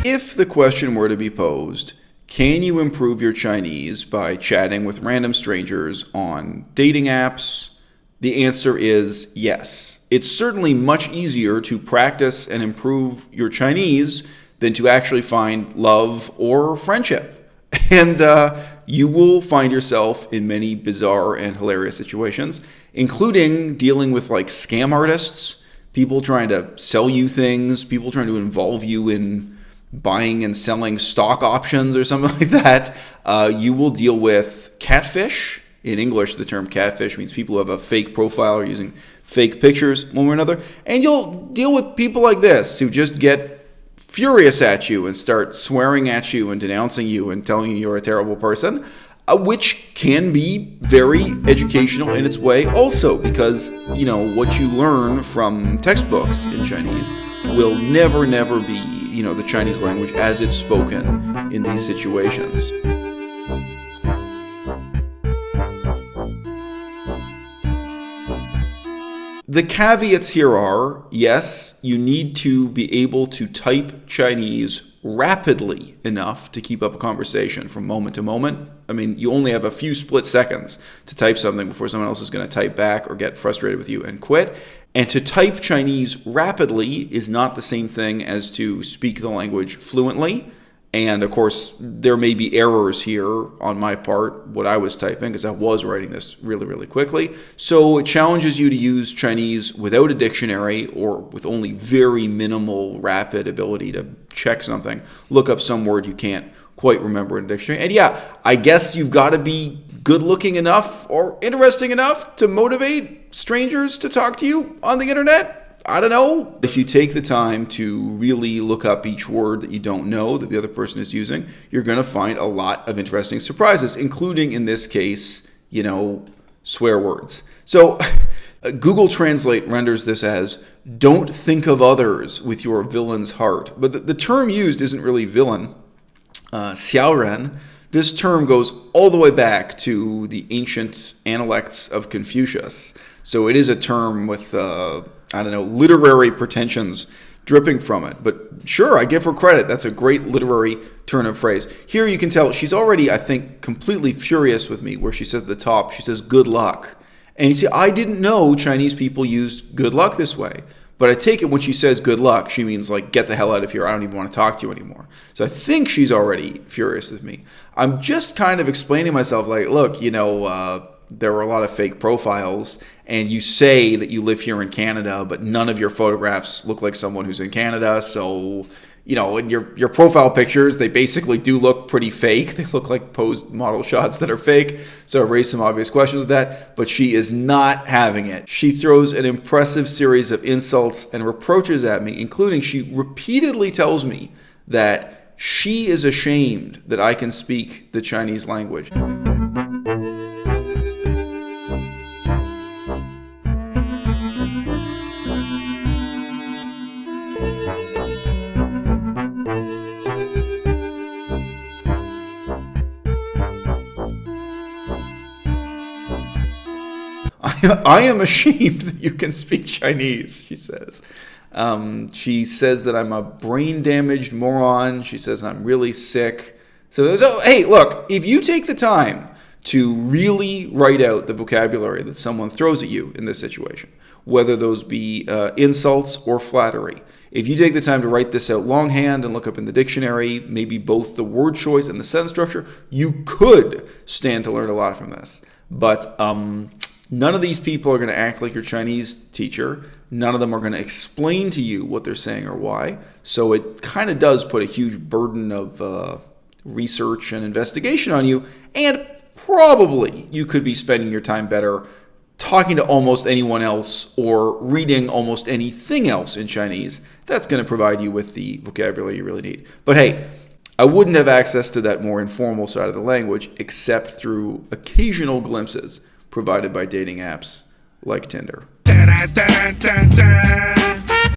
If the question were to be posed, can you improve your Chinese by chatting with random strangers on dating apps? The answer is yes. It's certainly much easier to practice and improve your Chinese than to actually find love or friendship. And you will find yourself in many bizarre and hilarious situations, including dealing with like scam artists, people trying to sell you things, people trying to involve you in buying and selling stock options or something like that. You will deal with catfish. In English, the term catfish means people who have a fake profile or using fake pictures one way or another. And you'll deal with people like this who just get furious at you and start swearing at you and denouncing you and telling you you're a terrible person, which can be very educational in its way also, because, you know, what you learn from textbooks in Chinese will never be, you know, the Chinese language as it's spoken in these situations. The caveats here are, yes, you need to be able to type Chinese rapidly enough to keep up a conversation from moment to moment. I mean, you only have a few split seconds to type something before someone else is going to type back or get frustrated with you and quit. And to type Chinese rapidly is not the same thing as to speak the language fluently. And of course, there may be errors here on my part, what I was typing, because I was writing this really quickly. So it challenges you to use Chinese without a dictionary or with only very minimal rapid ability to check something, look up some word you can't quite remember in a dictionary. And yeah, I guess you've got to be good looking enough or interesting enough to motivate strangers to talk to you on the internet. I don't know. If you take the time to really look up each word that you don't know that the other person is using, you're going to find a lot of interesting surprises, including in this case, you know, swear words. So Google Translate renders this as, don't think of others with your villain's heart. But the term used isn't really villain, xiaoren. This term goes all the way back to the ancient Analects of Confucius. So it is a term with, literary pretensions dripping from it. But sure, I give her credit. That's a great literary turn of phrase. Here you can tell she's already, I think, completely furious with me, where she says at the top, she says, good luck. And you see, I didn't know Chinese people used good luck this way. But I take it when she says good luck, she means like, get the hell out of here. I don't even want to talk to you anymore. So I think she's already furious with me. I'm just kind of explaining myself like, look, you know, there were a lot of fake profiles, and you say that you live here in Canada, but none of your photographs look like someone who's in Canada. So, you know, in your profile pictures, they basically do look pretty fake. They look like posed model shots that are fake. So I raised some obvious questions with that, but she is not having it. She throws an impressive series of insults and reproaches at me, including she repeatedly tells me that she is ashamed that I can speak the Chinese language. I am ashamed that you can speak Chinese, she says. She says that I'm a brain-damaged moron. She says I'm really sick. So, hey, look, if you take the time to really write out the vocabulary that someone throws at you in this situation, whether those be insults or flattery, if you take the time to write this out longhand and look up in the dictionary, maybe both the word choice and the sentence structure, you could stand to learn a lot from this. But none of these people are going to act like your Chinese teacher. None of them are going to explain to you what they're saying or why. So it kind of does put a huge burden of research and investigation on you. And probably you could be spending your time better talking to almost anyone else or reading almost anything else in Chinese. That's going to provide you with the vocabulary you really need. But hey, I wouldn't have access to that more informal side of the language except through occasional glimpses provided by dating apps like Tinder.